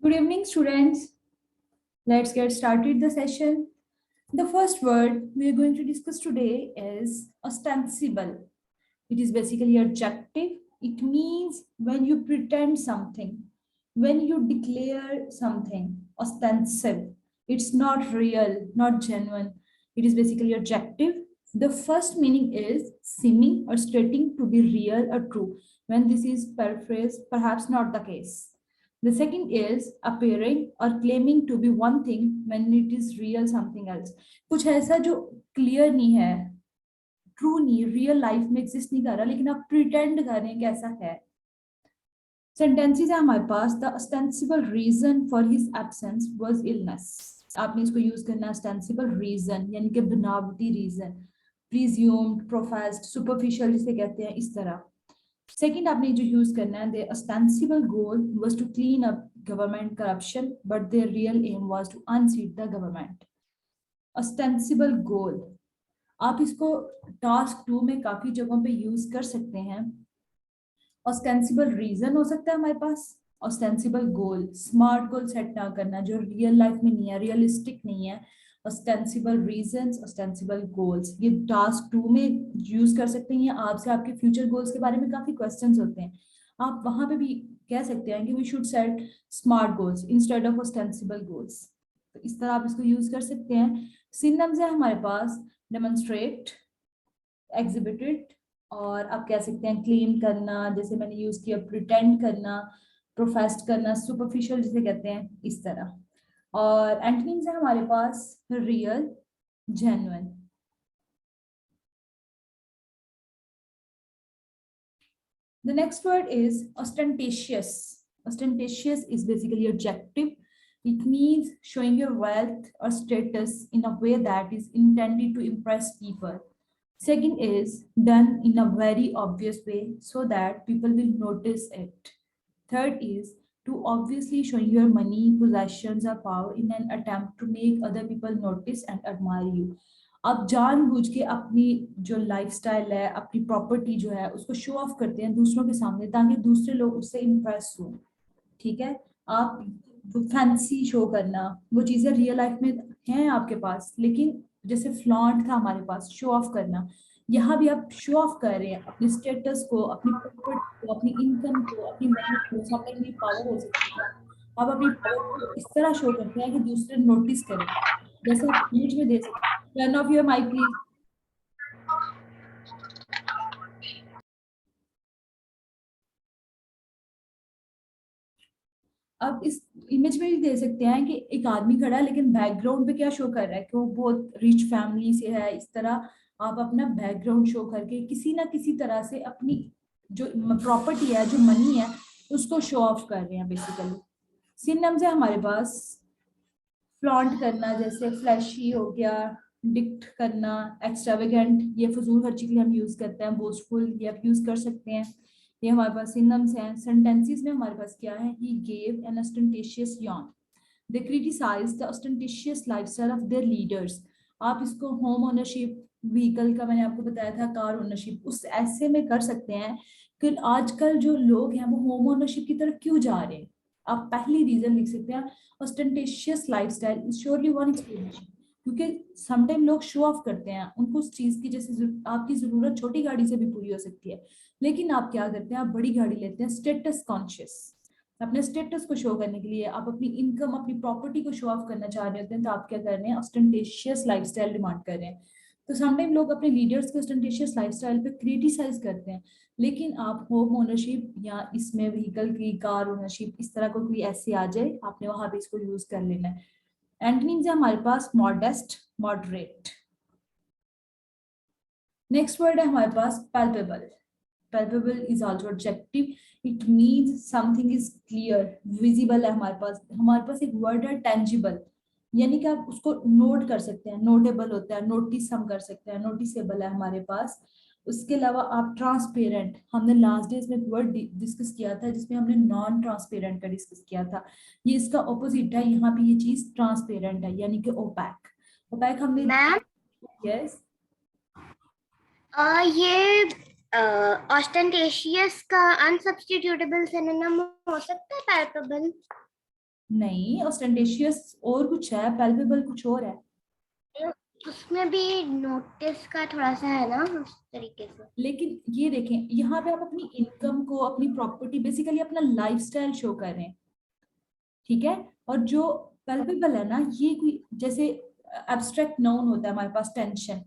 Good evening, students. Let's get started the session. The first word we are going to discuss today is ostensible. It is basically adjective. It means when you pretend something, when you declare something ostensive. It's not real, not genuine. It is basically adjective. The first meaning is seeming or stating to be real or true. When this is paraphrased, perhaps not the case. The second is appearing or claiming to be one thing when it is real something else. कुछ ऐसा जो clear नहीं है, true नहीं, real life में exist नहीं कर रहा, लेकिन आप प्रिटेंड कर रहे हैं कि ऐसा है. सेंटेंसेस है हमारे पास. The ostensible reason for his absence was illness. आपने इसको यूज करना है. ऑस्टेंसिबल रीजन यानी कि बनावटी रीजन, प्रिज्यूम्ड, प्रोफेस्ड, सुपरफिशियल जिसे कहते हैं, इस तरह. सेकंड आपने जो यूज करना है, the ostensible goal was to clean up government corruption but their real aim was to unseat the government. Ostensible goal, आप इसको टास्क 2 में काफी जगहों पे यूज कर सकते हैं. ऑस्टेंसिबल रीजन हो सकता है हमारे पास. ऑस्टेंसिबल गोल, स्मार्ट गोल सेट ना करना जो रियल लाइफ में नहीं है, रियलिस्टिक नहीं है. ऑस्टेंसिबल रीजंस, ऑस्टेंसिबल गोल्स, ये टास्क 2 में यूज कर सकते हैं. आपसे आपके फ्यूचर गोल्स के बारे में काफी क्वेश्चंस होते हैं. आप वहां पे भी कह सकते हैं कि we should set smart goals instead of ostensible goals. तो इस तरह आप इसको यूज कर सकते हैं. सिनोनिम्स है हमारे पास. डेमोन्स्ट्रेट, एग्जिबिटेड, और आप कह सकते हैं क्लेम करना, जैसे मैंने यूज किया, प्रिटेंड करना, प्रोफेस्ट करना, सुपरफिशियल जिसे कहते हैं, इस तरह. और एंटोनिम्स है हमारे पास. Real, genuine. The next word is ostentatious. Ostentatious is basically adjective. It means showing your wealth or status in a way that is intended to impress people. Second is done in a very obvious way so that people will notice it. Third is to obviously showing your money, possessions, or power in an attempt to make other people notice and admire you. आप जानबूझ के अपनी जो lifestyle है, अपनी property जो है, उसको शो ऑफ करते हैं दूसरों के सामने ताकि दूसरे लोग उससे इम्प्रेस हो. ठीक है. आप फैंसी शो करना, वो चीजें रियल लाइफ में हैं आपके पास, लेकिन जैसे फ्लॉन्ट था हमारे पास, शो ऑफ करना, यहाँ भी आप शो ऑफ कर रहे हैं अपने स्टेटस को, अपनी प्रॉपर्टी को, अपनी इनकम को, अपनी मनी को. सामने अपनी पावर हो सकती है. आप अपनी पावर को इस तरह शो करते हैं कि दूसरे नोटिस करें. जैसे आप इमेज में दे सकते हैं. Turn off your mike please. अब इस इमेज में भी दे सकते हैं कि एक आदमी खड़ा है, लेकिन बैकग्राउंड पे क्या शो कर रहा है कि वो बहुत रिच फैमिली से है. इस तरह आप अपना बैकग्राउंड शो करके किसी ना किसी तरह से अपनी जो प्रॉपर्टी है, जो मनी है, उसको शो ऑफ कर रहे हैं बेसिकली. सिनोनिम्स है हमारे पास. फ्लॉन्ट करना, जैसे फ्लैशी हो गया, डिक्ट करना, एक्स्ट्रावेगेंट, ये फजूल खर्ची के लिए हम यूज करते हैं. बोस्टफुल, ये आप यूज कर सकते हैं. ये हमारे पास सिनोनिम्स हैं. सेंटेंसेस में हमारे पास क्या है? He gave an ostentatious yarn. They criticize the ostentatious lifestyle of their leaders. आप इसको होम ओनरशिप, व्हीकल का मैंने आपको बताया था, कार ओनरशिप, उस ऐसे में कर सकते हैं कि आजकल जो लोग हैं वो होम ओनरशिप की तरफ क्यों जा रहे हैं. आप पहली रीजन लिख सकते हैं. Ostentatious lifestyle is surely one explanation, क्योंकि समटाइम लोग शो ऑफ करते हैं. उनको उस चीज की, जैसे आपकी जरूरत छोटी गाड़ी से भी पूरी हो सकती है, लेकिन आप क्या करते हैं? आप बड़ी गाड़ी लेते हैं. स्टेटस कॉन्शियस, अपने स्टेटस को शो करने के लिए, आप अपनी इनकम, अपनी प्रॉपर्टी को शो ऑफ करना चाह रहे होते हैं, तो आप क्या कर रहे हैं? ऑस्टेंटिशियस लाइफस्टाइल डिमांड कर रहे हैं. तो समटाइम लोग अपने लीडर्स के ऑस्टेंटिशियस लाइफस्टाइल पे क्रिटिसाइज करते हैं, लेकिन आप होम ओनरशिप या इसमें व्हीकल की, कार ओनरशिप, इस तरह को कोई ऐसे आ जाए, आपने वहां पे इसको यूज कर लेना है. एंटोनिम्स है हमारे पास. Modest, moderate. नेक्स्ट वर्ड है हमारे पास palpable. Palpable is also adjective. It means something is clear, visible है हमारे पास. हमारे पास एक वर्ड है tangible, यानी कि आप उसको नोट कर सकते हैं. नोटेबल होता है, नोटिस हम कर सकते हैं, नोटिसेबल है हमारे पास. उसके अलावा आप ट्रांसपेरेंट, हमने लास्ट डे इसमें वर्ड डिस्कस किया था जिसमें हमने नॉन ट्रांसपेरेंट का डिस्कस किया था. ये इसका ऑपोजिट है. यहाँ पे ये चीज ट्रांसपेरेंट है, यानी कि ओपैक. ओपैक हमने, यस, ये ऑस्टेंटेशियस का अनसब्स्टिट्यूटेबल सिनोनिम हो सकता है पैल्पेबल. नहीं, ऑस्टेंटेशियस और कुछ है, पैल्पेबल कुछ और है। उसमें भी नोटिस का थोड़ा सा है ना उस तरीके से। लेकिन ये देखें, यहाँ पे आप अपनी इनकम को, अपनी प्रॉपर्टी, बेसिकली अपना लाइफस्टाइल शो कर रहे हैं, ठीक है। और जो पैल्पेबल है ना, ये कोई जैसे एब्स्ट्रैक्ट नाउन होता है हमारे पास, टेंशन,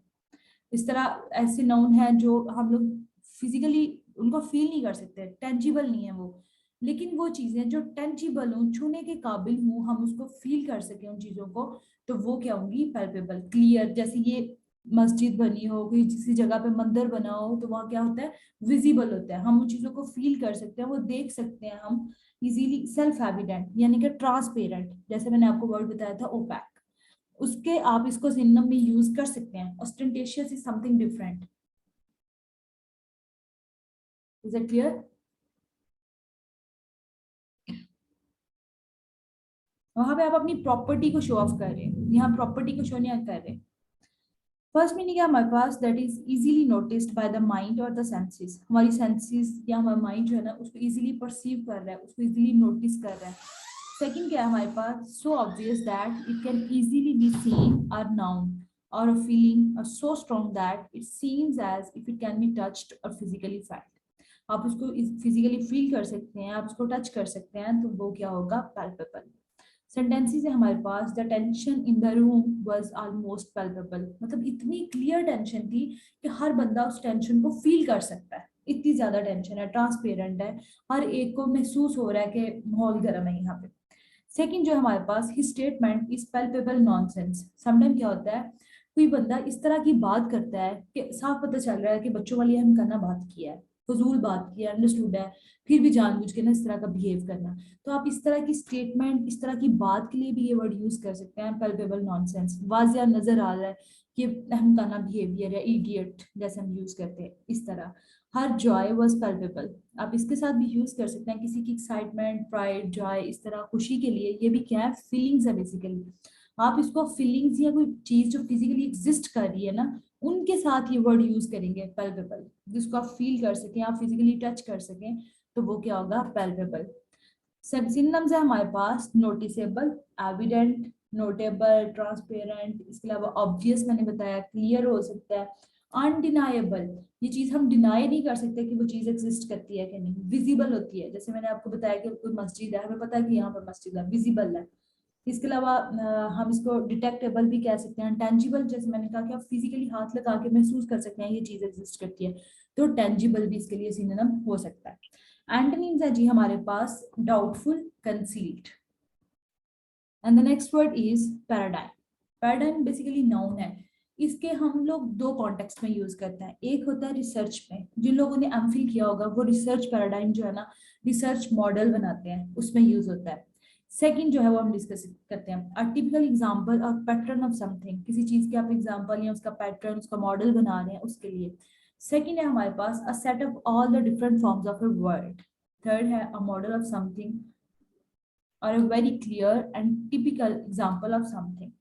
इस तरह ऐसे नाउन है जो हम लोग फिजिकली उनको फील नहीं कर सकते, टेंजिबल नहीं है वो। लेकिन वो चीजें जो टेंजिबल हो, छूने के काबिल हो, हम उसको फील कर सके उन चीजों को, तो वो क्या होंगी, पैल्पेबल, क्लियर। जैसे ये मस्जिद बनी हो, कोई किसी जगह पे मंदिर बना हो, तो वहाँ क्या होता है, विजिबल होता है, हम उन चीजों को फील कर सकते हैं, वो देख सकते हैं हम इजीली। सेल्फ एविडेंट यानी कि ट्रांसपेरेंट, जैसे मैंने आपको वर्ड बताया था ओपैक, उसके आप इसको सिनोनिम में यूज कर सकते हैं। Ostentatious is something different. Is it clear? वहां पे आप अपनी प्रॉपर्टी को शो ऑफ कर रहे हैं, यहाँ प्रॉपर्टी को शो नहीं कर रहे। फर्स्ट मीनिंग है हमारे पास, that is easily noticed by the mind और द सेंसेस। हमारी सेंसेस या हमारा माइंड जो है ना, उसको इजीली परसीव कर रहा है, उसको इजीली नोटिस कर रहा है। सेकंड क्या है हमारे पास, so obvious that it can easily be seen और known or a feeling or so strong that it seems as if it can be touched or physically felt। आप उसको फिजिकली फील कर सकते हैं, आप उसको टच कर सकते हैं, तो वो क्या होगा, palpable। सेंटेंसेस है हमारे पास, the tension in the room was almost palpable, मतलब इतनी क्लियर टेंशन थी कि हर बंदा उस टेंशन को फील कर सकता है, इतनी ज्यादा टेंशन है, ट्रांसपेरेंट है, हर एक को महसूस हो रहा है कि माहौल गर्म है यहाँ पे। सेकंड जो हमारे पास, his statement is palpable nonsense. Sometime क्या होता है, कोई बंदा इस तरह की बात करता है कि साफ पता चल रहा है कि बच्चों वाली हम करना बात किया है, फजूल बात किया, अंडरस्टूड है, फिर भी जानबूझ के ना इस तरह का बिहेव करना। तो आप इस तरह की स्टेटमेंट, इस तरह की बात के लिए भी ये वर्ड यूज कर सकते हैं, पैल्पेबल नॉनसेंस, वाजिया नजर आ रहा है कि हम कहना बिहेवियर या इडियट जैसे हम यूज करते हैं, इस तरह। हर जॉय वाज पैल्पेबल, आप इसके साथ भी यूज कर सकते हैं, किसी की एक्साइटमेंट, प्राइड, जॉय, इस तरह खुशी के लिए, ये भी क्या है, फीलिंग्स है बेसिकली। आप इसको फीलिंग्स या कोई चीज जो फिजिकली एग्जिस्ट कर रही है ना, उनके साथ ये वर्ड यूज करेंगे, पैल्पेबल, जिसको आप फील कर सकें, आप फिजिकली टच कर सकें, तो वो क्या होगा, पैल्पेबल। सब सिनोनिम्स है हमारे पास, नोटिसेबल, एविडेंट, नोटेबल, ट्रांसपेरेंट, इसके अलावा ऑब्वियस मैंने बताया, क्लियर हो सकता है, अनडिनाएबल, ये चीज हम डिनाई नहीं कर सकते कि वो चीज एग्जिस्ट करती है कि नहीं, विजिबल होती है, जैसे मैंने आपको बताया कि कोई मस्जिद है, हमें पता है कि यहाँ पर मस्जिद है, विजिबल है। इसके अलावा हम इसको डिटेक्टेबल भी कह सकते हैं, टेंजिबल, जैसे मैंने कहा कि आप फिजिकली हाथ लगा के महसूस कर सकते हैं ये चीज एग्जिस्ट करती है, तो टेंजिबल भी इसके लिए सिनोनिम हो सकता है। एंटोनिम्स है जी हमारे पास, doubtful, concealed. And the next word is paradigm. Paradigm basically noun है, इसके हम लोग दो कॉन्टेक्स्ट में यूज करते हैं। एक होता है रिसर्च में, जिन लोगों ने एमफिल किया होगा वो रिसर्च पैराडाइम जो है ना, रिसर्च मॉडल बनाते हैं, उसमें यूज होता है। सेकंड जो है वो हम डिस्कस करते हैं, अ टिपिकल एग्जांपल और पैटर्न ऑफ समथिंग, किसी चीज के आप एग्जांपल या उसका पैटर्न, उसका मॉडल बना रहे हैं, उसके लिए। सेकंड है हमारे पास, a set of all the different forms of a word. Third है, अ मॉडल ऑफ समथिंग और a very clear and typical example of something,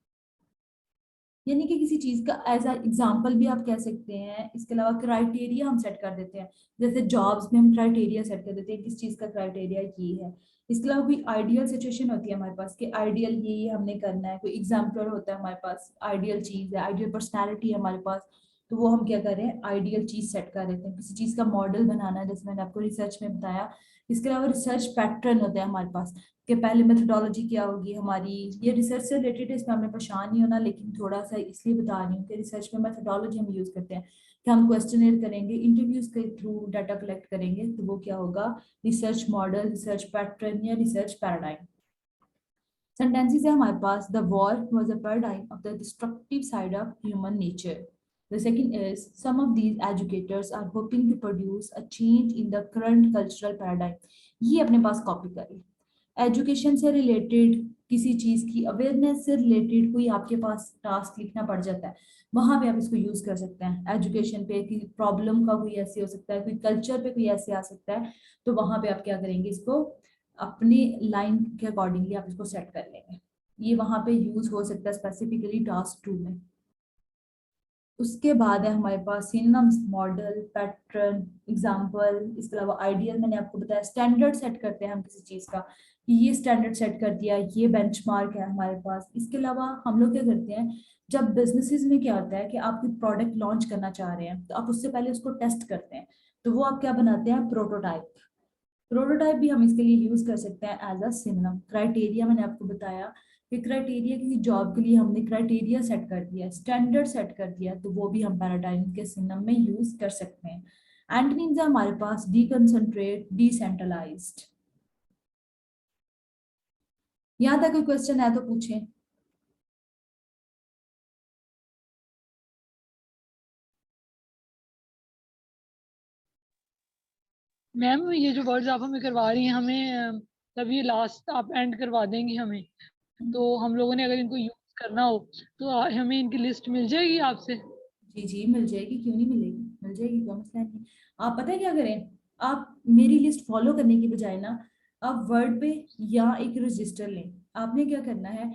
यानी कि किसी चीज का एज अ एग्जाम्पल भी आप कह सकते हैं। इसके अलावा क्राइटेरिया हम सेट कर देते हैं, जैसे जॉब्स में हम क्राइटेरिया सेट कर देते हैं, किस चीज का क्राइटेरिया ये है। इसके अलावा कोई आइडियल सिचुएशन होती है हमारे पास कि आइडियल ये हमने करना है, कोई एग्जाम्पल होता है हमारे पास, आइडियल चीज है, आइडियल पर्सनैलिटी है हमारे पास, तो वो हम क्या कर रहे हैं, आइडियल चीज सेट कर देते हैं, किसी चीज का मॉडल बनाना है, जैसे मैंने आपको रिसर्च में बताया। इसके अलावा रिसर्च पैटर्न होता है हमारे पास, कि पहले मेथोडोलॉजी क्या होगी हमारी, ये रिसर्च से रिलेटेड है, इसमें हमें परेशान नहीं होना, लेकिन थोड़ा सा इसलिए बता रही हूँ कि रिसर्च में मेथोडोलॉजी हम यूज करते हैं कि हम क्वेश्चनर करेंगे, इंटरव्यूज के थ्रू डाटा कलेक्ट करेंगे, तो वो क्या होगा, रिसर्च मॉडल, रिसर्च पैटर्न या रिसर्च पैराडाइम। Sentences है हमारे पास, the war was a paradigm of the destructive side of human nature. The second is, some of these educators are hoping to produce a change in the current cultural paradigm. ये अपने पास copy करें, education से related, किसी चीज की awareness से related कोई आपके पास टास्क लिखना पड़ जाता है, वहां पे आप इसको यूज कर सकते हैं। एजुकेशन पे कि प्रॉब्लम का कोई ऐसे हो सकता है, कोई कल्चर पे कोई ऐसे आ सकता है, तो वहां पे आप क्या करेंगे, इसको अपने लाइन के अकॉर्डिंगली आप इसको सेट कर लेंगे। ये वहां पे यूज हो सकता है स्पेसिफिकली टास्क 2 में। उसके बाद है हमारे पास सिनोनिम्स, मॉडल, पैटर्न, एग्जाम्पल, इसके अलावा आइडियल। मैंने आपको बताया स्टैंडर्ड सेट करते हैं हम किसी चीज का, कि ये स्टैंडर्ड सेट कर दिया, ये बेंचमार्क है हमारे पास। इसके अलावा हम लोग क्या करते हैं, जब बिजनेसेस में क्या होता है कि आप कोई प्रोडक्ट लॉन्च करना चाह रहे हैं तो आप उससे पहले उसको टेस्ट करते हैं, तो वो आप क्या बनाते हैं, प्रोटोटाइप। प्रोटोटाइप भी हम इसके लिए यूज कर सकते हैं एज अ सिनोनिम। क्राइटेरिया मैंने आपको बताया कि क्राइटेरिया किसी जॉब के लिए हमने क्राइटेरिया सेट कर दिया, स्टैंडर्ड सेट कर दिया, तो वो भी हम पैराडाइम के सिनोनिम में यूज कर सकते हैं। एंटोनिम्स है हमारे पास डिकंसंट्रेट, डिसेंट्रलाइज्ड। यहाँ तक कोई क्वेश्चन है तो पूछें। मैम ये जो वर्ड्स आप हमें करवा रही हैं, हमें तब ये लास्ट आप एंड करवा देंगी हमें, तो हम लोगों ने अगर इनको यूज करना हो तो हमें इनकी लिस्ट मिल जाएगी आपसे? जी जी मिल जाएगी, क्यों नहीं मिलेगी, मिल जाएगी, कोई मसला नहीं। आप पता है क्या करें, आप मेरी लिस्ट फॉलो करने की बजाय ना, आप वर्ड पे या एक रजिस्टर लें। आपने क्या करना है,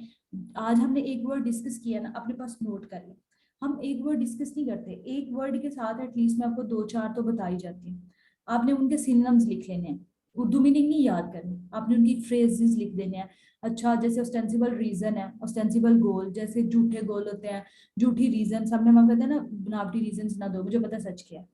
आज हमने एक वर्ड डिस्कस किया ना, अपने पास नोट कर लें। हम एक वर्ड डिस्कस नहीं करते, एक वर्ड के साथ एटलीस्ट मैं आपको दो चार तो बताई जाती हूँ। आपने उनके सिनोनिम्स लिख लेने हैं, उर्दू मीनिंग नहीं याद करनी, आपने उनकी फ्रेजेस लिख देने हैं। अच्छा, जैसे ऑस्टेंसिबल रीजन है, ऑस्टेंसिबल गोल, जैसे झूठे गोल होते हैं, झूठी रीजन, सबने हम कहते हैं ना बनावटी रीजन ना दो, मुझे पता है सच क्या है।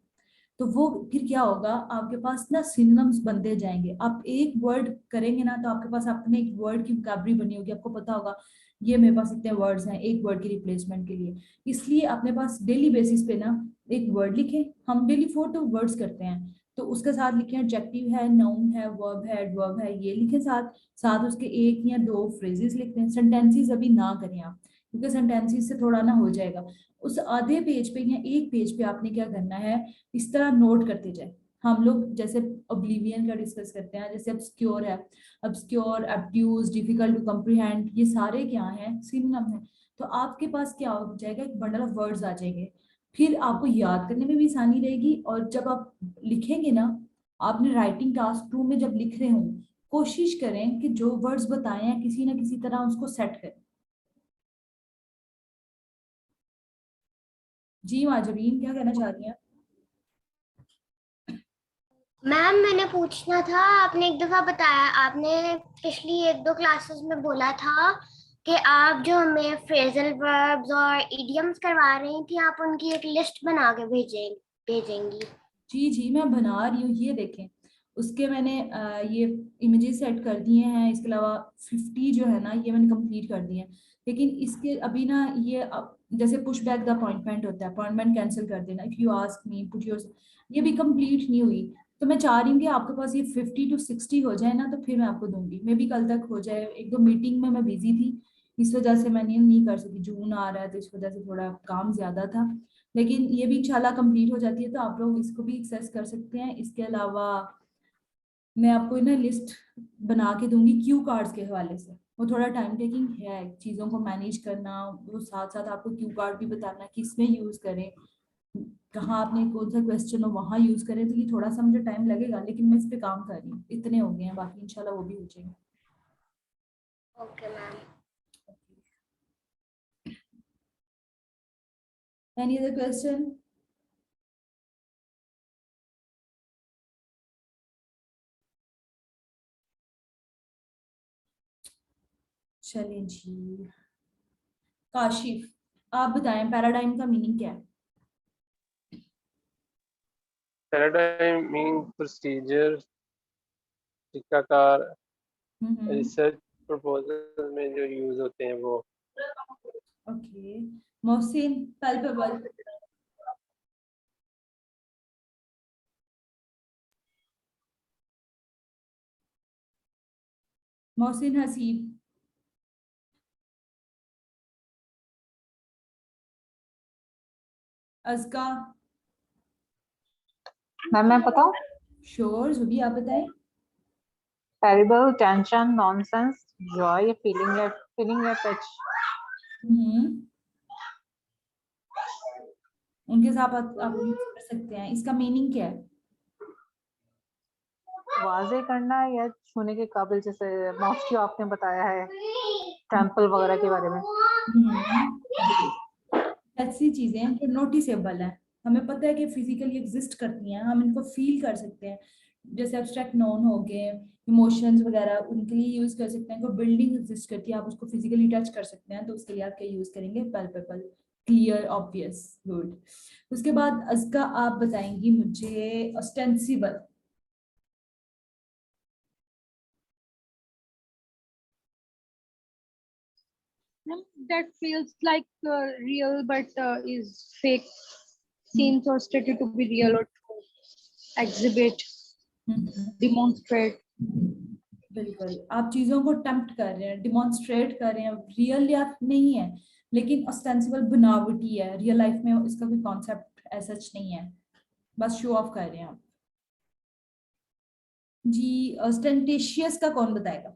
तो वो फिर क्या होगा, आपके पास ना सिनोनिम्स बनते जाएंगे। आप एक वर्ड करेंगे ना तो आपके पास अपने एक वर्ड की वोकैबुलरी बनी होगी, आपको पता होगा ये मेरे पास इतने वर्ड्स हैं एक वर्ड की रिप्लेसमेंट के लिए। इसलिए अपने पास डेली बेसिस पे ना एक वर्ड लिखें। हम डेली 4 तो वर्ड्स करते हैं, तो उसके साथ लिखें एडजेक्टिव है, नाउन है, वर्ब है, एडवर्ब है, ये लिखें साथ साथ उसके एक या दो फ्रेजेस लिखते हैं। सेंटेंसेस अभी ना करें आप, क्योंकि सेंटेंसेस से थोड़ा ना हो जाएगा। उस आधे पेज पे या एक पेज पे आपने क्या करना है, इस तरह नोट करते जाए। हम लोग जैसे ओब्लिवियन का डिस्कस करते हैं, जैसे obscure है, obscure, obtuse, difficult to comprehend, ये सारे क्या हैं, सिनोनिम है। तो आपके पास क्या हो जाएगा, एक बंडल ऑफ वर्ड्स आ जाएंगे। फिर आपको याद करने में भी आसानी रहेगी, और जब आप लिखेंगे ना, आपने राइटिंग टास्क 2 में जब लिख रहे हो, कोशिश करें कि जो वर्ड्स बताए हैं किसी ना किसी तरह उसको सेट करें। जी माजरीन, क्या कहना चाह रही हैं? मैम मैंने पूछना था, आपने एक दफा बताया, आपने पिछली एक दो क्लासेस में बोला था कि आप जो हमें फ्रेजल वर्ब्स और इडियम्स करवा रही थी, आप उनकी एक लिस्ट बना के भेजेंगी। जी जी मैं बना रही हूँ, ये देखें। उसके मैंने ये इमेजेस सेट कर दिए हैं, इसके अलावा 50 जो है ना ये मैंने कंप्लीट कर दिए हैं। लेकिन इसके अभी ना ये जैसे पुश बैक द अपॉइंटमेंट होता है, अपॉइंटमेंट कैंसिल कर देना, if you ask me put your, ये भी कंप्लीट नहीं हुई। तो मैं चाह रही हूँ कि आपके पास ये 50 to 60 हो जाए ना, तो फिर मैं आपको दूंगी। मे भी कल तक हो जाए, एक दो मीटिंग में मैं बिजी थी, इस वजह से मैंने नहीं कर सकी। जून आ रहा है तो इस वजह से थोड़ा काम ज्यादा था। लेकिन ये भी इंशाल्लाह कंप्लीट हो जाती है तो आप लोग इसको भी एक्सेस कर सकते हैं। इसके अलावा मैं आपको ना लिस्ट बना के दूंगी क्यू कार्ड्स के हवाले से। वो थोड़ा टाइम टेकिंग है चीज़ों को मैनेज करना, वो साथ साथ आपको क्यू कार्ड भी बताना किसमें यूज़ करें, कहाँ आपने कौन सा क्वेश्चन हो वहाँ यूज़ करें। तो ये थोड़ा सा मुझे टाइम लगेगा, लेकिन मैं इस पे काम कर रही हूँ। इतने हो गए हैं, बाकी इंशाल्लाह वो भी हो जाएंगे। Okay ma'am. Any other question? चलें जी। काशिफ, आप बताएं पैराडाइम का मीनिंग क्या है? पैराडाइम मीन प्रोसीजर, तरीकाकार, रिसर्च प्रपोजल में जो यूज होते हैं वो। Okay. Mohsin, palpable. Mohsin Haseeb. Azka. Ma'am मैं बताऊं? श्योर, जुबी आप बताएं। Terrible, tension, nonsense, joy, feeling या टच। हम्म, उनके साथ आप यूज कर सकते हैं। इसका मीनिंग क्या है? वाजे करना या छूने के काबिल, जैसे मॉस्क्यू आपने बताया है, टेम्पल वगैरह के बारे में। ऐसी चीजें हैं जो नोटिसेबल हैं, हमें पता है कि फिजिकली एग्जिस्ट करती हैं, हम इनको फील कर सकते हैं। जैसे एब्स्ट्रैक्ट नोन हो गए, इमोशंस वगैरह, उनके लिए यूज कर सकते हैं। कोई बिल्डिंग एग्जिस्ट करती है, आप उसको फिजिकली टच कर सकते हैं, तो उसके लिए आप क्या यूज करेंगे? Palpebral, clear, obvious, good. उसके बाद अज़का आप बताएंगी मुझे ostensible. That feels like real but is fake, seems or stated to be real or to exhibit, demonstrate. बिल्कुल, आप चीजों को टेम्प्ट कर रहे हैं, डिमॉन्स्ट्रेट कर रहे हैं, रियल या नहीं है, लेकिन ऑस्टेंसिबल बनावटी है, रियल लाइफ में इसका कोई कॉन्सेप्ट ऐसा नहीं है, बस शो ऑफ कर रहे हैं आप। जी, ऑस्टेंटेशियस का कौन बताएगा?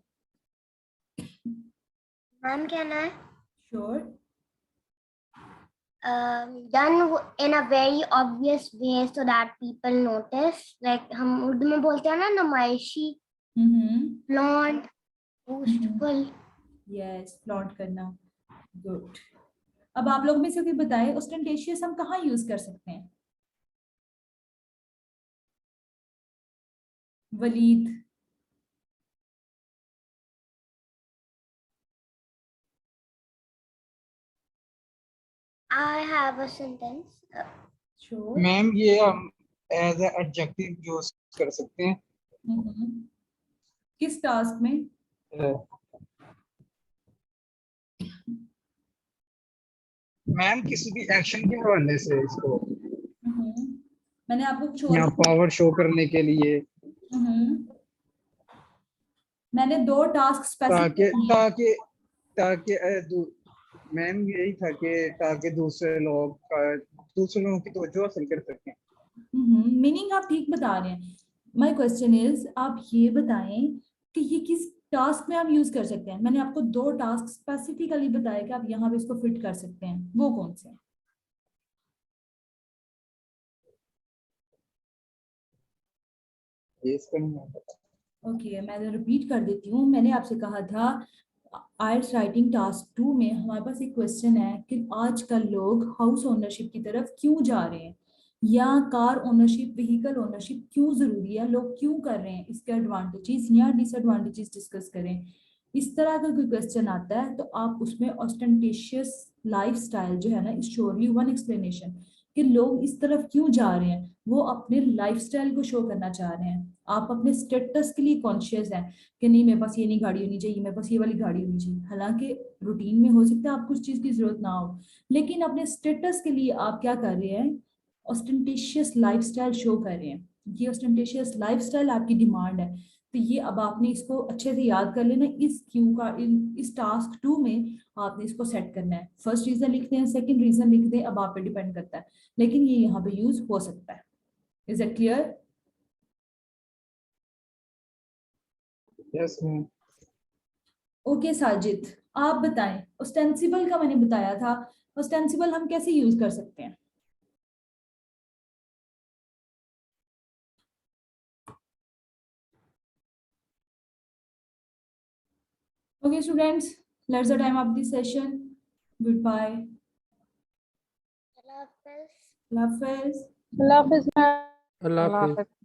मैम कहना है sure. done in a very obvious way so that people notice, like हम उर्दू में बोलते हैं ना, नुमाइशी, flaunt, boastful. यस, फ्लॉन्ट करना, गुड। अब आप लोग में से कोई बताए ऑस्टेंटेशियस हम कहाँ यूज कर सकते हैं? Walid. I have a sentence. Sure. Ma'am ये हम एज ए एडजेक्टिव यूज कर सकते हैं। किस टास्क में? मैम किसी भी एक्शन के हवाले से इसको मैंने आपको यहाँ पावर शो करने के लिए, मैंने 2 टास्क ताकि स्पेसिफिक ताकि ताकि मैम यही था कि ताकि दूसरे लोगों की तवज्जो हासिल कर सकें। मीनिंग आप ठीक बता रहे हैं। माय क्वेश्चन इज, आप ये बताएं कि ये किस टास्क में आप यूज कर सकते हैं। मैंने आपको 2 टास्क स्पेसिफिकली बताया कि आप यहाँ पे इसको फिट कर सकते हैं, वो कौन से हैं? ओके, मैं रिपीट कर देती हूँ। मैंने आपसे कहा था आइल्स राइटिंग टास्क 2 में हमारे पास एक क्वेश्चन है कि आजकल लोग हाउस ओनरशिप की तरफ क्यों जा रहे हैं, या कार ओनरशिप, व्हीकल ओनरशिप क्यों जरूरी है, लोग क्यों कर रहे हैं, इसके एडवांटेजेस या डिसएडवांटेजेस डिस्कस करें। इस तरह का कोई क्वेश्चन आता है तो आप उसमें ऑस्टेंटेशियस लाइफस्टाइल जो है ना, इज श्योरली वन एक्सप्लेनेशन कि लोग इस तरफ क्यों जा रहे हैं, वो अपने लाइफस्टाइल को शो करना चाह रहे हैं। आप अपने स्टेटस के लिए कॉन्शियस हैं कि नहीं मेरे पास ये नहीं गाड़ी होनी चाहिए, मेरे पास ये वाली गाड़ी होनी चाहिए। हालांकि रूटीन में हो सकता है आपको उस चीज की जरूरत ना हो, लेकिन अपने स्टेटस के लिए आप क्या कर रहे हैं? ऑस्टेंटेशियस लाइफस्टाइल शो कर रहे हैं। ये ऑस्टेंटेशियस लाइफस्टाइल आपकी डिमांड है। तो ये अब आपने इसको अच्छे से याद कर लेना। इस क्यू का इस टास्क 2 में आपने इसको सेट करना है। फर्स्ट रीजन लिखते हैं, सेकंड रीजन लिखते हैं, अब आप पे डिपेंड करता है, लेकिन ये यहाँ पे यूज हो सकता है। Is it clear? Yes ma'am. Okay Sajid, आप बताएं। ऑस्टेंसिबल का मैंने बताया था, ऑस्टेंसिबल हम कैसे यूज कर सकते हैं? Okay, students, let's the time of this session. Goodbye. Allah Hafiz. Allah Hafiz. Allah Hafiz ma'am. Allah Allah Hafiz. Hafiz.